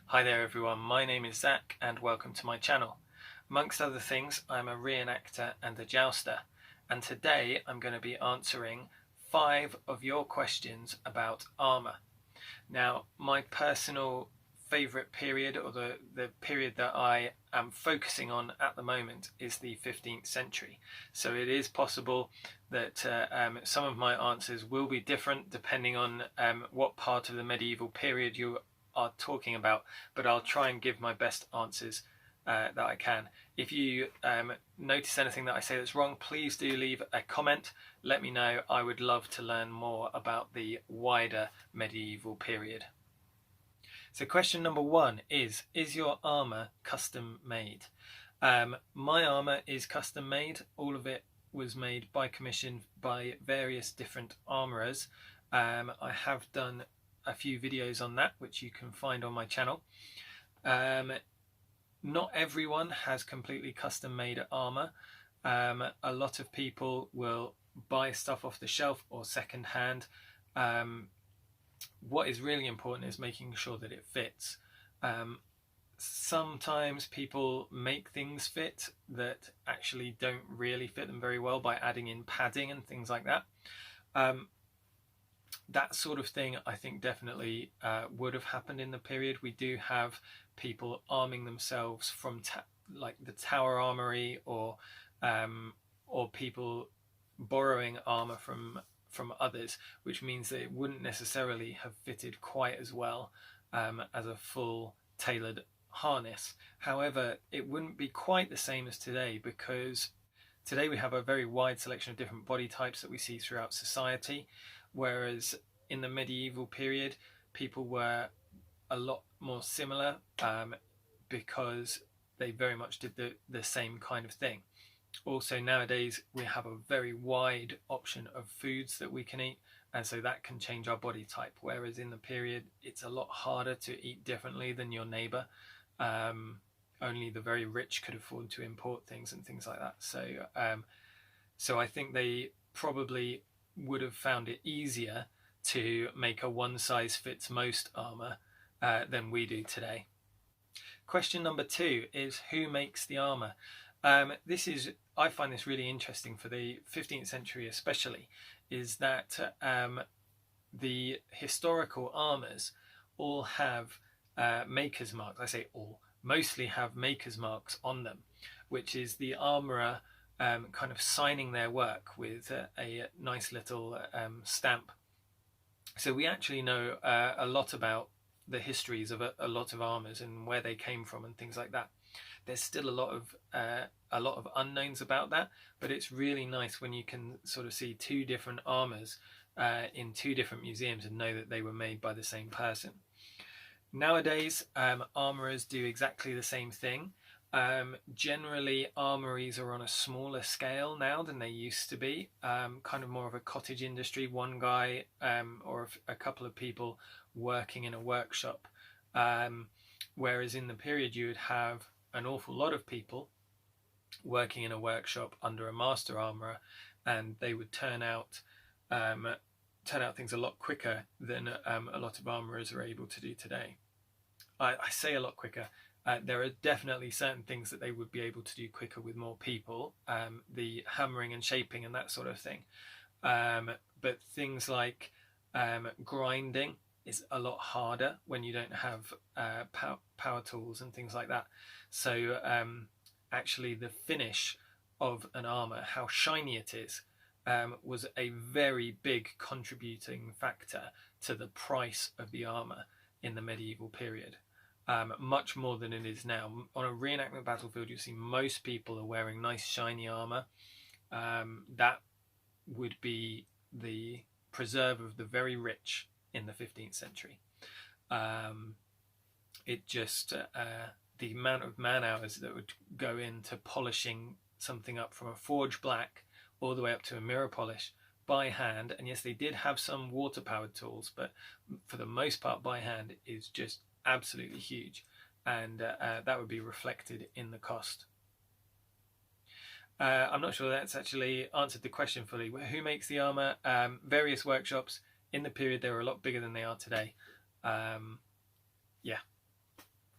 Hi there everyone, my name is Zach and welcome to my channel. Amongst other things, I'm a reenactor and a jouster, and today I'm going to be answering 5 of your questions about armour. Now, my personal favourite period, or the period that I am focusing on at the moment, is the 15th century. So it is possible that some of my answers will be different depending on what part of the medieval period you are talking about, but I'll try and give my best answers that I can. If you notice anything that I say that's wrong, please do leave a comment. Let me know. I would love to learn more about the wider medieval period. So question number 1 is your armour custom made? My armour is custom made. All of it was made by commission by various different armourers. I have done a few videos on that, which you can find on my channel. Not everyone has completely custom made armour. A lot of people will buy stuff off the shelf or second hand. What is really important is making sure that it fits. Sometimes people make things fit that actually don't really fit them very well by adding in padding and things like that. That sort of thing I think definitely would have happened in the period. We do have people arming themselves from like the Tower Armory, or people borrowing armour from others, which means that it wouldn't necessarily have fitted quite as well as a full tailored harness. However, it wouldn't be quite the same as today, because today we have a very wide selection of different body types that we see throughout society, whereas in the medieval period people were a lot more similar because they very much did the same kind of thing. Also, nowadays we have a very wide option of foods that we can eat, and so that can change our body type, whereas in the period it's a lot harder to eat differently than your neighbour. Only the very rich could afford to import things and things like that. So I think they probably would have found it easier to make a one-size-fits-most armour than we do today. Question number 2 is, who makes the armour? I find this really interesting for the 15th century especially, is that the historical armours all have maker's marks. I say all, mostly have maker's marks on them, which is the armourer kind of signing their work with a nice little stamp. So we actually know a lot about the histories of a lot of armours and where they came from and things like that. There's still a lot of unknowns about that, but it's really nice when you can sort of see 2 different armours in 2 different museums and know that they were made by the same person. Nowadays, armourers do exactly the same thing. Generally, armories are on a smaller scale now than they used to be, kind of more of a cottage industry, one guy or a couple of people working in a workshop, whereas in the period you would have an awful lot of people working in a workshop under a master armourer, and they would turn out things a lot quicker than a lot of armourers are able to do today. I say a lot quicker. There are definitely certain things that they would be able to do quicker with more people, the hammering and shaping and that sort of thing. But things like grinding is a lot harder when you don't have power tools and things like that. So actually the finish of an armour, how shiny it is, was a very big contributing factor to the price of the armour in the medieval period. Much more than it is now. On a reenactment battlefield, you see most people are wearing nice shiny armour. That would be the preserve of the very rich in the 15th century. It just the amount of man hours that would go into polishing something up from a forge black all the way up to a mirror polish by hand, and yes, they did have some water powered tools, but for the most part by hand, is just absolutely huge, and that would be reflected in the cost. I'm not sure that's actually answered the question fully. Who makes the armour? Various workshops. In the period they were a lot bigger than they are today. Yeah.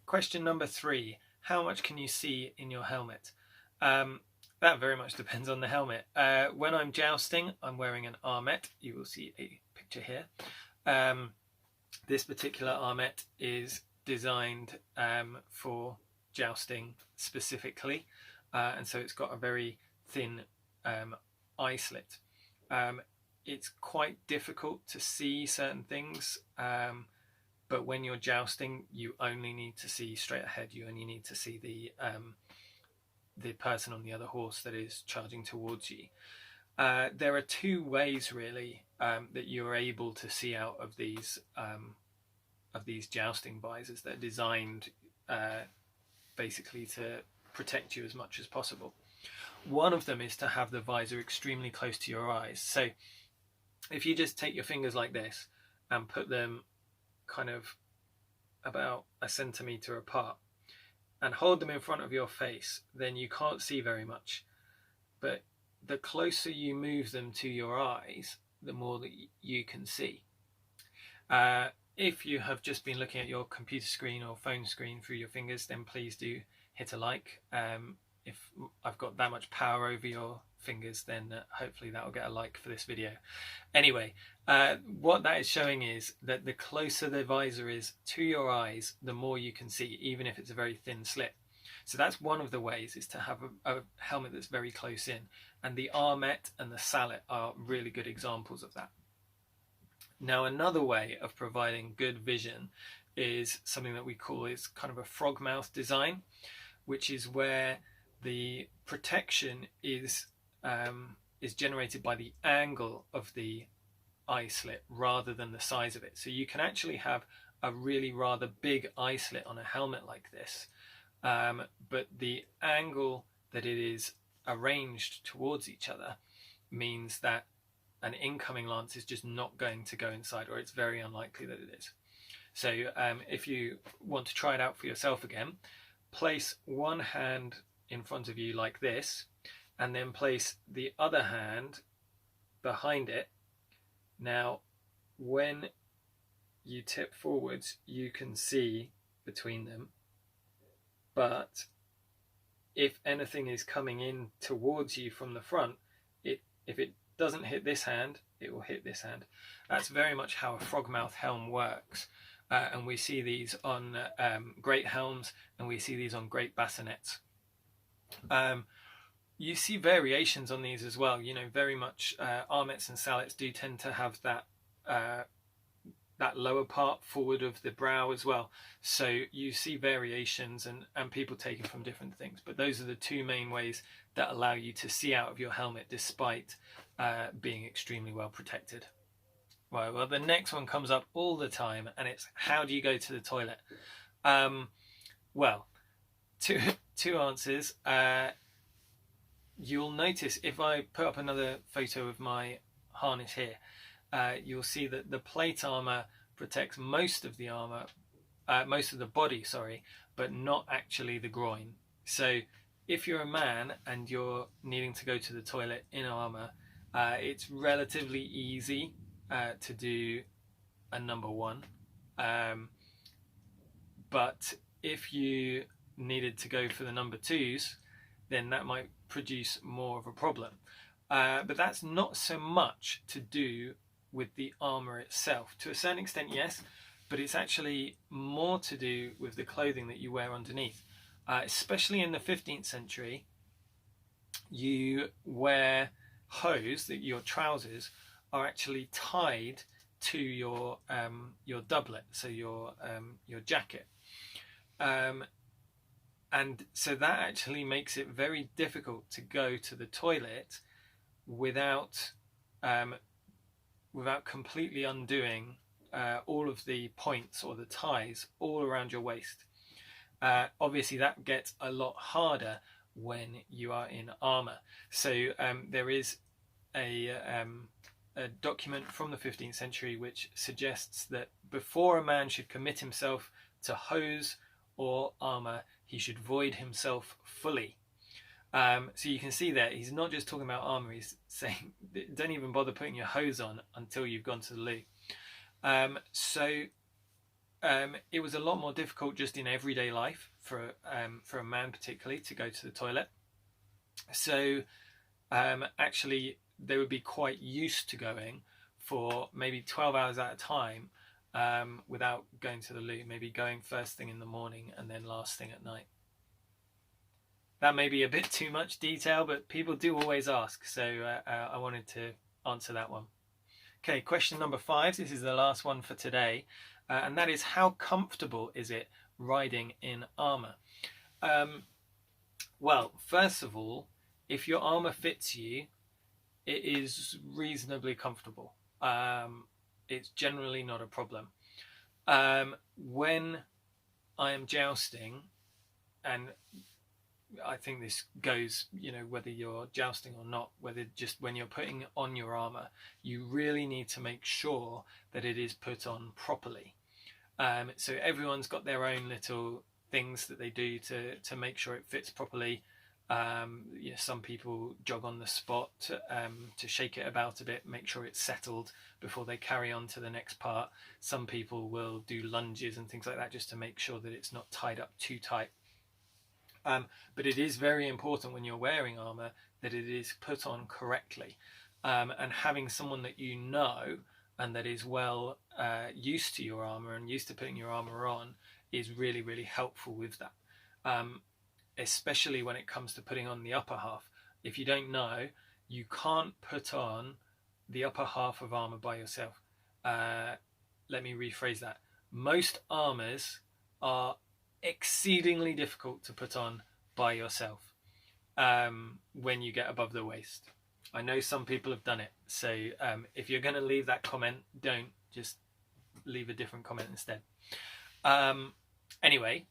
question number 3. How much can you see in your helmet? That very much depends on the helmet. When I'm jousting, I'm wearing an armet. You will see a picture here. This particular armet is designed for jousting specifically, and so it's got a very thin eye slit. It's quite difficult to see certain things, but when you're jousting, you only need to see straight ahead. You only need to see the person on the other horse that is charging towards you. There are 2 ways really that you're able to see out of these jousting visors. They're designed basically to protect you as much as possible. One of them is to have the visor extremely close to your eyes. So if you just take your fingers like this and put them kind of about a centimetre apart and hold them in front of your face, then you can't see very much. But the closer you move them to your eyes, the more that you can see. If you have just been looking at your computer screen or phone screen through your fingers, then please do hit a like. If I've got that much power over your fingers, then hopefully that will get a like for this video. Anyway, what that is showing is that the closer the visor is to your eyes, the more you can see, even if it's a very thin slit. So that's one of the ways, is to have a helmet that's very close in, and the armet and the sallet are really good examples of that. Now, another way of providing good vision is something that we call is kind of a frog mouth design, which is where the protection is generated by the angle of the eye slit rather than the size of it. So you can actually have a really rather big eye slit on a helmet like this, but the angle that it is arranged towards each other means that an incoming lance is just not going to go inside, or it's very unlikely that it is. So if you want to try it out for yourself again, place one hand in front of you like this, and then place the other hand behind it. Now, when you tip forwards, you can see between them, but if anything is coming in towards you from the front, if it doesn't hit this hand, it will hit this hand. That's very much how a frogmouth helm works, and we see these on great helms, and we see these on great bassinets. You see variations on these as well. You know, very much armets and sallets do tend to have that that lower part forward of the brow as well. So you see variations, and people take it from different things. But those are the 2 main ways that allow you to see out of your helmet despite being extremely well protected. Right, well, the next one comes up all the time, and it's how do you go to the toilet? Well, two answers. You'll notice if I put up another photo of my harness here, you'll see that the plate armor protects most of the armor, most of the body, sorry, but not actually the groin. So if you're a man and you're needing to go to the toilet in armor, it's relatively easy to do a number 1. But if you needed to go for the number 2s, then that might produce more of a problem. But that's not so much to do with the armor itself. To a certain extent, yes, but it's actually more to do with the clothing that you wear underneath. Especially in the 15th century, you wear hose, that your trousers are actually tied to your doublet, so your jacket. And so that actually makes it very difficult to go to the toilet without completely undoing all of the points or the ties all around your waist. Obviously that gets a lot harder when you are in armour. So there is a document from the 15th century which suggests that before a man should commit himself to hose or armour, he should void himself fully. So you can see there, he's not just talking about armour, he's saying don't even bother putting your hose on until you've gone to the loo. So it was a lot more difficult just in everyday life for a man particularly to go to the toilet. So actually they would be quite used to going for maybe 12 hours at a time without going to the loo, maybe going first thing in the morning and then last thing at night. That may be a bit too much detail, but people do always ask, so I wanted to answer that one. Okay, question number 5. This is the last one for today, and that is, how comfortable is it riding in armour? Well, first of all, if your armour fits you, it is reasonably comfortable. It's generally not a problem. When I am jousting, and I think this goes, whether you're jousting or not, whether just when you're putting on your armour, you really need to make sure that it is put on properly. So everyone's got their own little things that they do to make sure it fits properly. Some people jog on the spot to shake it about a bit, make sure it's settled before they carry on to the next part. Some people will do lunges and things like that just to make sure that it's not tied up too tight. But it is very important when you're wearing armour that it is put on correctly, and having someone that you know and that is well used to your armour and used to putting your armour on is really, really helpful with that. Especially when it comes to putting on the upper half. If you don't know, you can't put on the upper half of armour by yourself. Let me rephrase that. Most armours are exceedingly difficult to put on by yourself when you get above the waist. I know some people have done it, so if you're going to leave that comment, don't, just leave a different comment instead. Anyway,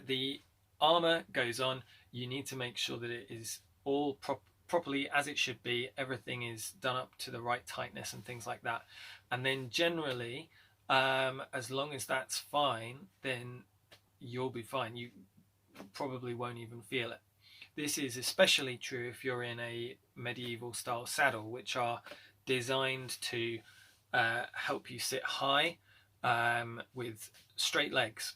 the armour goes on. You need to make sure that it is all properly as it should be. Everything is done up to the right tightness and things like that. And then generally, as long as that's fine, then you'll be fine. You probably won't even feel it. This is especially true if you're in a medieval style saddle, which are designed to help you sit high with straight legs.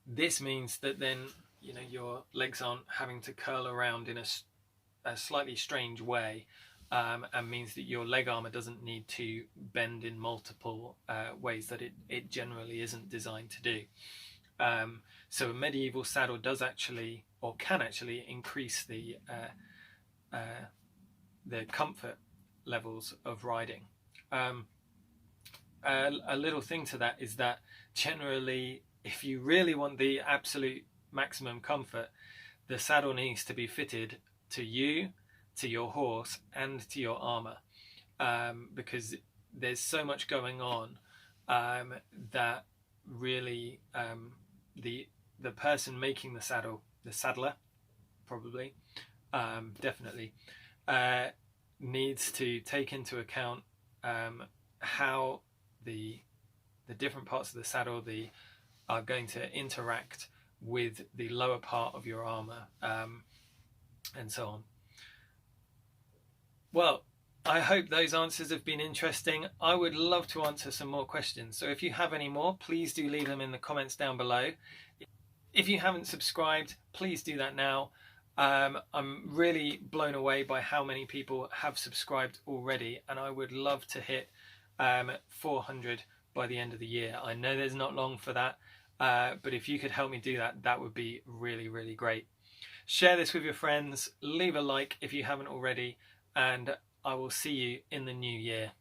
This means that then your legs aren't having to curl around in a slightly strange way, and means that your leg armour doesn't need to bend in multiple ways that it generally isn't designed to do. So a medieval saddle does actually, or can actually, increase the comfort levels of riding. A little thing to that is that generally, if you really want the absolute maximum comfort, the saddle needs to be fitted to you, to your horse, and to your armour, because there's so much going on that really the person making the saddle, the saddler, probably, definitely, needs to take into account how the different parts of the saddle are going to interact with the lower part of your armour, and so on. Well, I hope those answers have been interesting. I would love to answer some more questions, so if you have any more, please do leave them in the comments down below. If you haven't subscribed, please do that now. I'm really blown away by how many people have subscribed already, and I would love to hit 400 by the end of the year. I know there's not long for that, but if you could help me do that, that would be really, really great. Share this with your friends, leave a like if you haven't already, and I will see you in the new year.